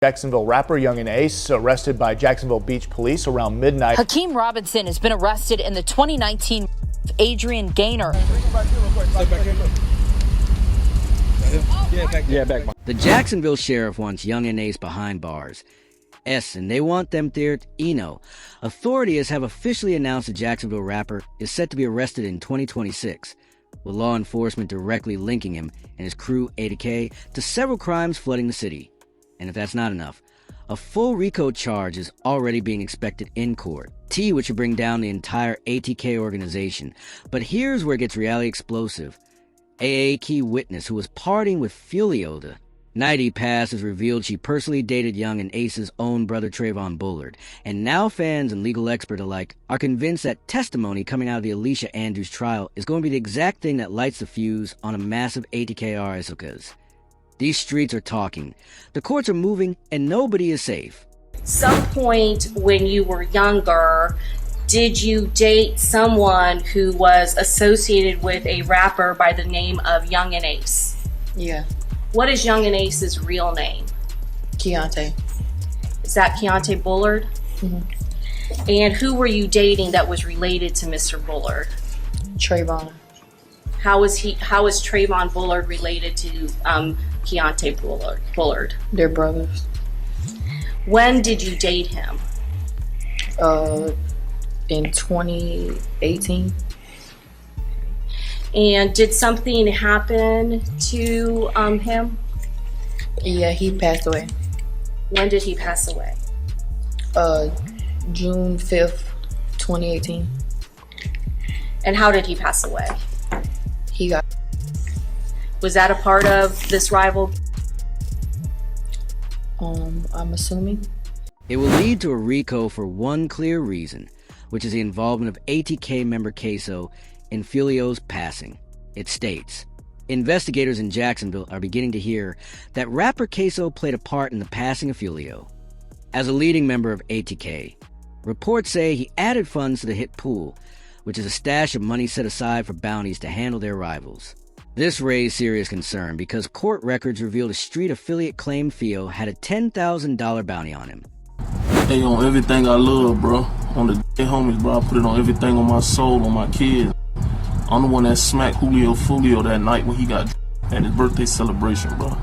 Jacksonville rapper Yungeen Ace arrested by Jacksonville Beach police around midnight. Hakeem Robinson has been arrested in the 2019 Adrian Gaynor. The Jacksonville sheriff wants Yungeen Ace behind bars. And they want them there. Authorities have officially announced the Jacksonville rapper is set to be arrested in 2026, with law enforcement directly linking him and his crew, ATK, to several crimes flooding the city. And if that's not enough, a full RICO charge is already being expected in court, which would bring down the entire ATK organization. But here's where it gets reality explosive. A key witness who was partying with Filio the night he passed has revealed she personally dated Yungeen Ace's own brother Trayvon Bullard, and now fans and legal experts alike are convinced that testimony coming out of the Alicia Andrews trial is going to be the exact thing that lights the fuse on a massive ATK RSOKs. These streets are talking, the courts are moving, and nobody is safe. Some point when you were younger, did you date someone who was associated with a rapper by the name of Yungeen Ace? Yeah. What is Yungeen Ace's real name? Keontae. Is that Keontae Bullard? Mm-hmm. And who were you dating that was related to Mr. Bullard? Trayvon. How is Trayvon Bullard related to Keontae Bullard? They're brothers. When did you date him? In 2018. And did something happen to him? Yeah, he passed away. When did he pass away? June 5th, 2018. And how did he pass away? He got... Was that a part of this rival? I'm assuming. It will lead to a RICO for one clear reason, which is the involvement of ATK member Queso in Filio's passing. It states, investigators in Jacksonville are beginning to hear that rapper Queso played a part in the passing of Filio. As a leading member of ATK, reports say he added funds to the hit pool, which is a stash of money set aside for bounties to handle their rivals. This raised serious concern because court records revealed a street affiliate claimed Fio had a $10,000 bounty on him. Hey, on everything I love, bro. On the homies, bro, I put it on everything on my soul, on my kids. I'm the one that smacked Julio Fulio that night when he got at his birthday celebration, bro.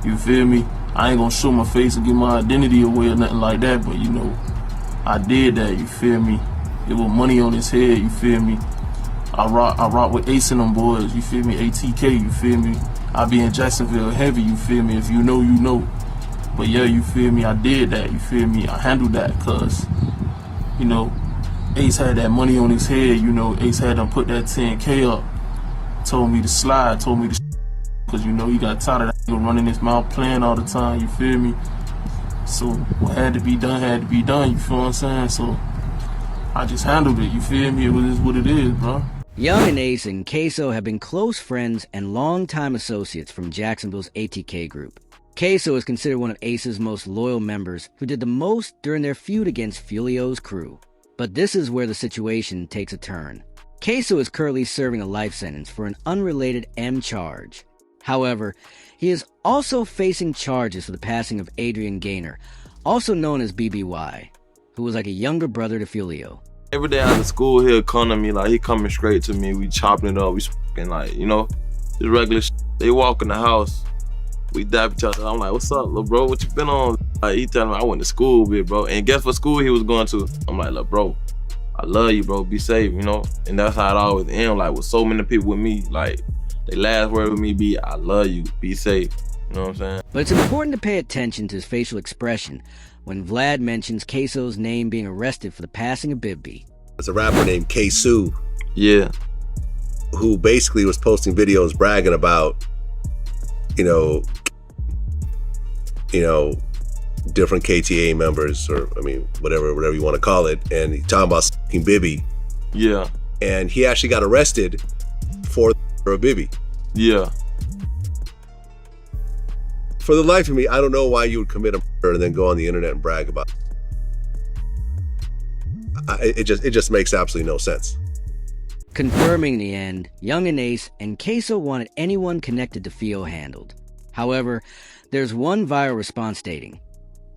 You feel me? I ain't gonna show my face and give my identity away or nothing like that, but you know, I did that, you feel me? It was money on his head, you feel me? I rock with Ace and them boys, you feel me? ATK, you feel me? I be in Jacksonville heavy, you feel me? If you know, you know. But yeah, you feel me? I did that, you feel me? I handled that, cause, you know, Ace had that money on his head, you know, Ace had him put that 10K up. Told me to slide, told me to cause you know he got tired of that nigga running his mouth playing all the time, you feel me? So what had to be done, you feel what I'm saying? So I just handled it, you feel me? It was what it is, bro. Yungeen Ace and Queso have been close friends and longtime associates from Jacksonville's ATK group. Queso is considered one of Ace's most loyal members who did the most during their feud against Filio's crew. But this is where the situation takes a turn. Queso is currently serving a life sentence for an unrelated M charge. However, he is also facing charges for the passing of Adrian Gaynor, also known as BBY, who was like a younger brother to Filio. Every day after school, he'll come to me, like, he coming straight to me, we chopping it up, we speaking, like, you know, just regular shit. They walk in the house, we dap each other. I'm like, what's up, little bro, what you been on? Like, he telling me I went to school, bit, bro. And guess what school he was going to? I'm like, look, bro, I love you, bro, be safe, you know? And that's how it always ends, like, with so many people with me, like, they last word with me be, I love you, be safe, you know what I'm saying? But it's important to pay attention to his facial expression when Vlad mentions Queso's name being arrested for the passing of Bibby. There's a rapper named K-Sue. Yeah. Who basically was posting videos bragging about, you know, different KTA members, or I mean, whatever you want to call it, and he's talking about f***ing Bibby. Yeah. And he actually got arrested for a Bibby. Yeah. For the life of me, I don't know why you would commit a murder and then go on the internet and brag about it. It just makes absolutely no sense. Confirming in the end, Yungeen Ace and Queso wanted anyone connected to Fio handled. However, There's one viral response stating,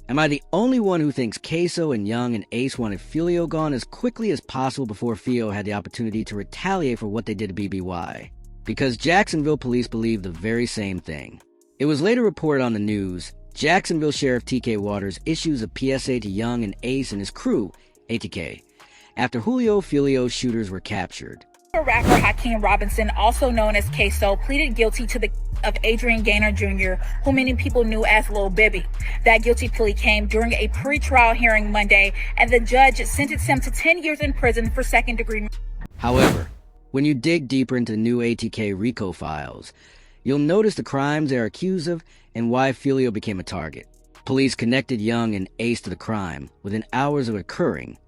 "Am I the only one who thinks Queso and Young and Ace wanted Filio gone as quickly as possible before Fio had the opportunity to retaliate for what they did to BBY?" Because Jacksonville police believe the very same thing. It was later reported on the news, Jacksonville Sheriff TK Waters issues a PSA to Young and Ace and his crew, ATK, after Julio Filio's shooters were captured. Rapper Hakeem Robinson, also known as Queso, pleaded guilty to the of Adrian Gaynor Jr., who many people knew as Lil Bibby. That guilty plea came during a pre-trial hearing Monday, and the judge sentenced him to 10 years in prison for second-degree murder. However, when you dig deeper into the new ATK RICO files, you'll notice the crimes they are accused of and why Filio became a target. Police connected Young and Ace to the crime within hours of it occurring,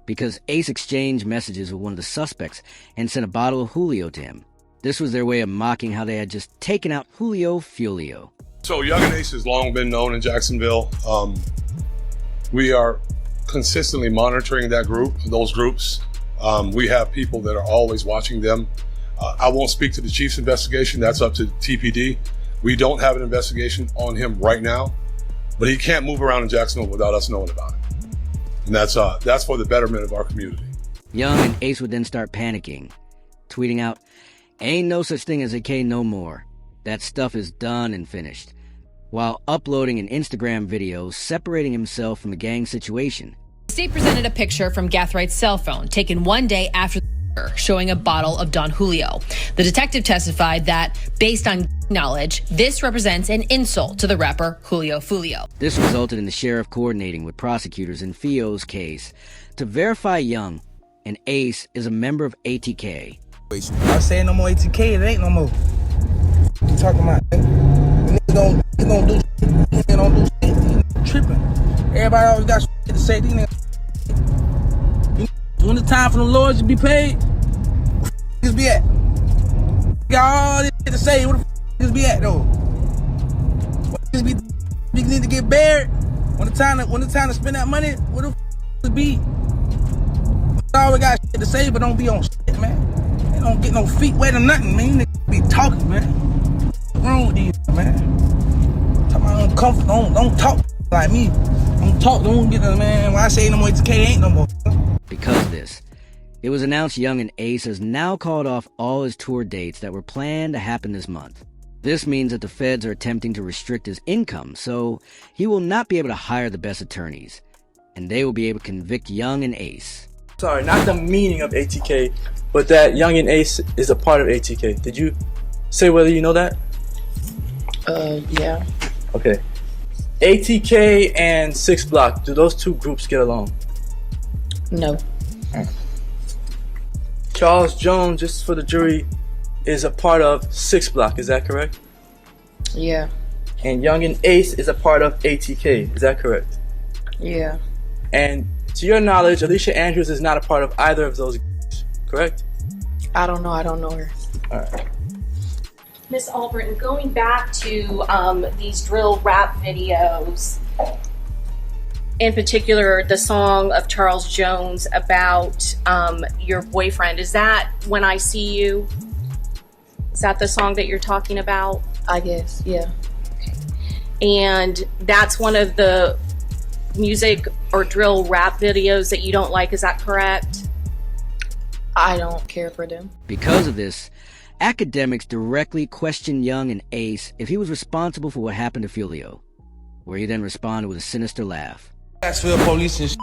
because Ace exchanged messages with one of the suspects and sent a bottle of Julio to him. This was their way of mocking how they had just taken out Julio Filio. So Young and Ace has long been known in Jacksonville. We are consistently monitoring those groups. We have people that are always watching them. I won't speak to the chief's investigation. That's up to TPD. We don't have an investigation on him right now, but he can't move around in Jacksonville without us knowing about it. And that's for the betterment of our community. Young and Ace would then start panicking, tweeting out, "Ain't no such thing as a K no more. That stuff is done and finished," while uploading an Instagram video separating himself from the gang situation. The state presented a picture from Gathrigh's cell phone taken one day after the murder, showing a bottle of Don Julio. The detective testified that, based on knowledge, this represents an insult to the rapper Julio Fulio. This resulted in the sheriff coordinating with prosecutors in Fio's case to verify Young and Ace is a member of ATK. I say no more ATK, it ain't no more. What you talking about? Niggas don't do shit. Niggas don't do shit. Tripping. Everybody always got shit to say. These niggas. When the time for the Lord to be paid, where the niggas be at? Got all this shit to say. Where the niggas be at though? What niggas be need to get buried? When the time to spend that money, where the niggas be? Always got shit to say, but don't be on shit, man. They don't get no feet wet or nothing, man. Niggas be talking, man. What's wrong with these, man? Talking about uncomfortable, don't talk like me. Don't talk, don't get them, man. When I say no more ATK, ain't no more. Because of this, it was announced Young and Ace has now called off all his tour dates that were planned to happen this month. This means that the feds are attempting to restrict his income, so he will not be able to hire the best attorneys, and they will be able to convict Young and Ace. Sorry, not the meaning of ATK, but that Young and Ace is a part of ATK. Did you say whether you know that? Yeah. Okay. ATK and 6 Block, do those two groups get along? No. Charles Jones, just for the jury, is a part of 6 Block, is that correct? Yeah. And Young and Ace is a part of ATK, is that correct? Yeah. And to your knowledge, Alicia Andrews is not a part of either of those groups, correct? I don't know her. Alright. Miss Albritton, going back to these drill rap videos, in particular the song of Charles Jones about your boyfriend, is that When I See You? Is that the song that you're talking about? I guess, yeah. Okay. And that's one of the music or drill rap videos that you don't like, is that correct? I don't care for them. Because of this, academics directly questioned Young and Ace if he was responsible for what happened to Filio, where he then responded with a sinister laugh. Jacksonville police and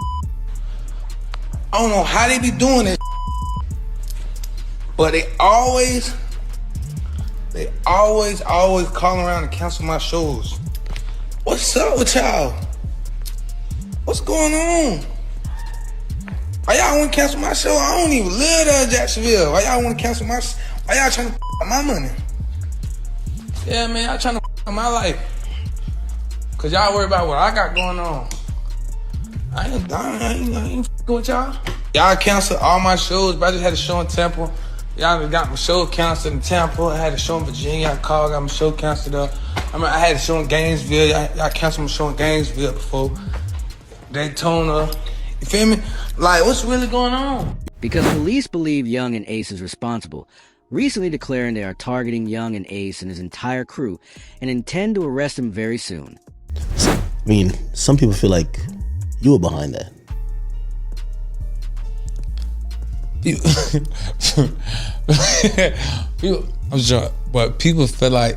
I don't know how they be doing this, but they always call around and cancel my shows. What's up with y'all? What's going on? Why y'all want to cancel my show? I don't even live there in Jacksonville. Why y'all want to cancel my? Why y'all trying to my money? Yeah, man, y'all trying to my life. Cause y'all worry about what I got going on. I ain't with y'all. Y'all canceled all my shows, but I just had a show in Temple. Y'all got my show canceled in Temple. I had a show in Virginia. I called, got my show canceled up. I had a show in Gainesville. Y'all canceled my show in Gainesville before. Daytona. You feel me? Like, what's really going on? Because police believe Young and Ace is responsible, recently declaring they are targeting Yungeen Ace and his entire crew and intend to arrest him very soon. I mean, some people feel like you were behind that. I'm sure, but people feel like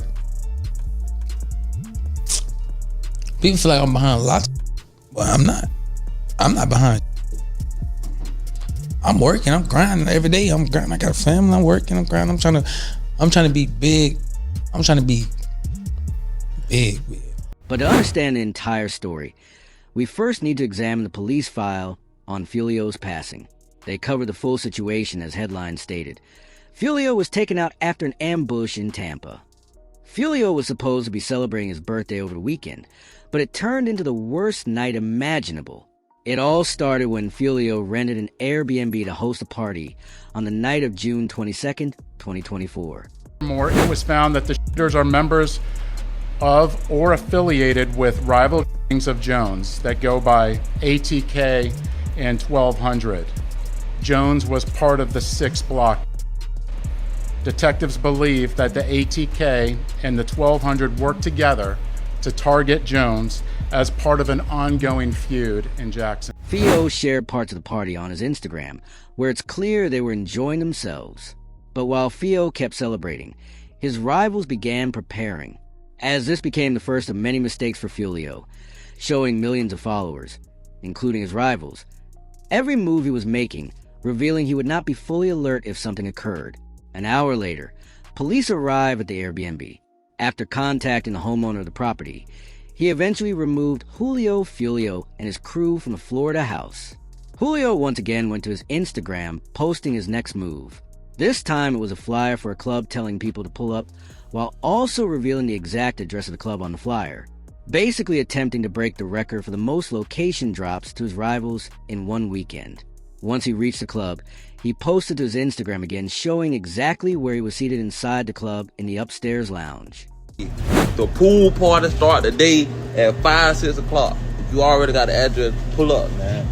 I'm behind a lot. But I'm not. I'm not behind. I'm working. I'm grinding every day. I'm grinding. I got a family. I'm working. I'm grinding. I'm trying to be big. I'm trying to be big. But to understand the entire story, we first need to examine the police file on Fulio's passing. They cover the full situation as headlines stated. Fulio was taken out after an ambush in Tampa. Fulio was supposed to be celebrating his birthday over the weekend, but it turned into the worst night imaginable. It all started when Fulio rented an Airbnb to host a party on the night of June 22nd, 2024. It was found that the shooters are members of or affiliated with rival gangs of Jones that go by ATK and 1200. Jones was part of the 6 block. Detectives believe that the ATK and the 1200 worked together to target Jones as part of an ongoing feud in Jackson. Theo shared parts of the party on his Instagram, where it's clear they were enjoying themselves. But while Theo kept celebrating, his rivals began preparing, as this became the first of many mistakes for Fulio, showing millions of followers, including his rivals, every move he was making, revealing he would not be fully alert if something occurred. An hour later, police arrive at the Airbnb. After contacting the homeowner of the property, he eventually removed Julio Fulio and his crew from the Florida house. Julio once again went to his Instagram, posting his next move. This time it was a flyer for a club telling people to pull up, while also revealing the exact address of the club on the flyer, basically attempting to break the record for the most location drops to his rivals in one weekend. Once he reached the club, he posted to his Instagram again, showing exactly where he was seated inside the club in the upstairs lounge. The pool party start today at 5, 6 o'clock. If you already got the address, pull up, man.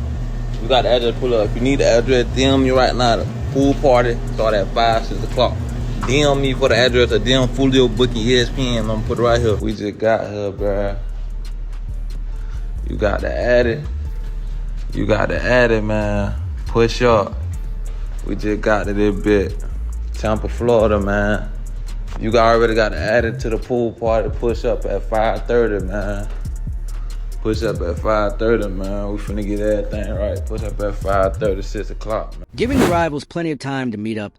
You got the address, pull up. If you need the address, DM me right now. The pool party start at 5, 6 o'clock. DM me for the address or DM Fulio booking ESPN. I'm gonna put it right here. We just got here, bruh. You got to add it. You got to add it, man. Push up. We just got to this bit. Tampa, Florida, man. You already got to add it to the pool party. Push up at 5:30, man. Push up at 5:30, man. We finna get everything right. Push up at 5:30, 6 o'clock, man. Giving the rivals plenty of time to meet up,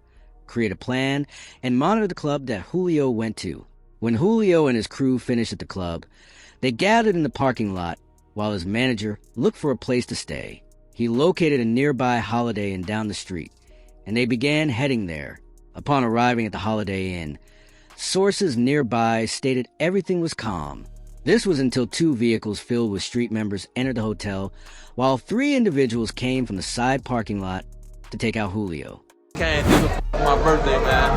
create a plan, and monitor the club that Julio went to. When Julio and his crew finished at the club, they gathered in the parking lot while his manager looked for a place to stay. He located a nearby Holiday Inn down the street, and they began heading there. Upon arriving at the Holiday Inn, sources nearby stated everything was calm. This was until 2 vehicles filled with street members entered the hotel, while 3 individuals came from the side parking lot to take out Julio. Came through for my birthday, man.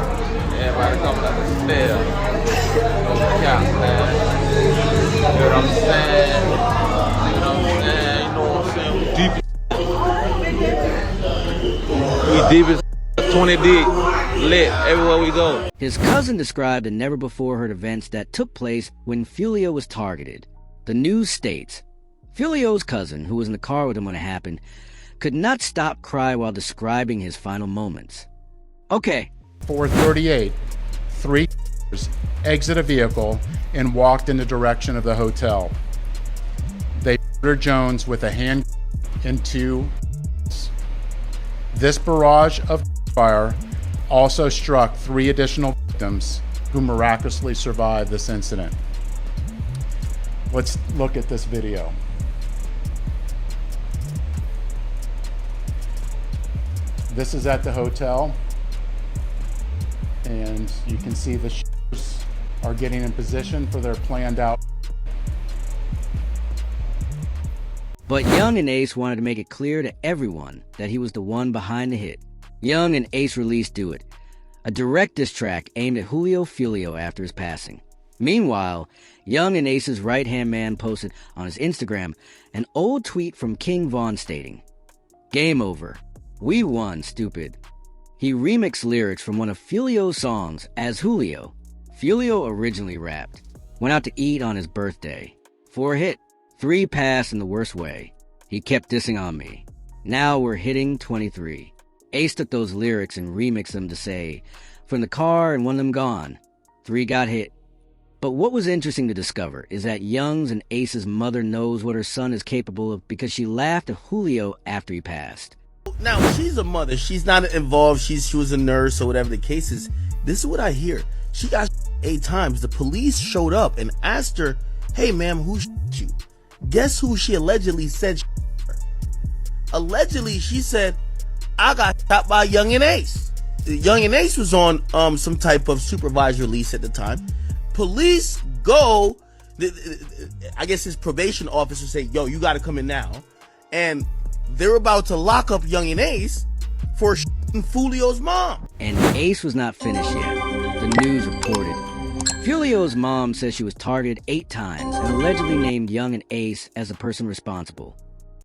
Everybody coming up the stairs. No cap, man. You know what I'm saying? You know what I'm saying? You know what I'm saying? We deep as 20 deep. Lit everywhere we go. His cousin described the never-before-heard events that took place when Fulio was targeted. The news states, Fulio's cousin, who was in the car with him when it happened, could not stop crying while describing his final moments. Okay. 4:38, 3 exit a vehicle and walked in the direction of the hotel. They murdered Jones with a hand and 2. This barrage of fire also struck 3 additional victims who miraculously survived this incident. Let's look at this video. This is at the hotel, and you can see the shooters are getting in position for their planned out. But Yungeen Ace wanted to make it clear to everyone that he was the one behind the hit. Yungeen Ace released Do It, a direct diss track aimed at Julio Fulio after his passing. Meanwhile, Yungeen Ace's right-hand man posted on his Instagram an old tweet from King Von stating, "Game over. We won, stupid. He remixed lyrics from one of Julio's songs as Julio. Julio originally rapped, went out to eat on his birthday. 4 hit, 3 passed in the worst way. He kept dissing on me. Now we're hitting 23. Ace took those lyrics and remixed them to say, from the car and one of them gone. 3 got hit. But what was interesting to discover is that Young's and Ace's mother knows what her son is capable of because she laughed at Julio after he passed. Now, she's a mother. She's not involved. She was a nurse or whatever the case is. This is what I hear. She got 8 times. The police showed up and asked her, hey, ma'am, who you? Guess who she allegedly said her? Allegedly, she said, I got shot by Yungeen Ace. Yungeen Ace was on some type of supervised release at the time. Police go, I guess his probation officer say, yo, you got to come in now. And they're about to lock up Yungeen Ace for shooting Julio's mom. And Ace was not finished yet. The news reported. Julio's mom says she was targeted 8 times and allegedly named Young and Ace as the person responsible.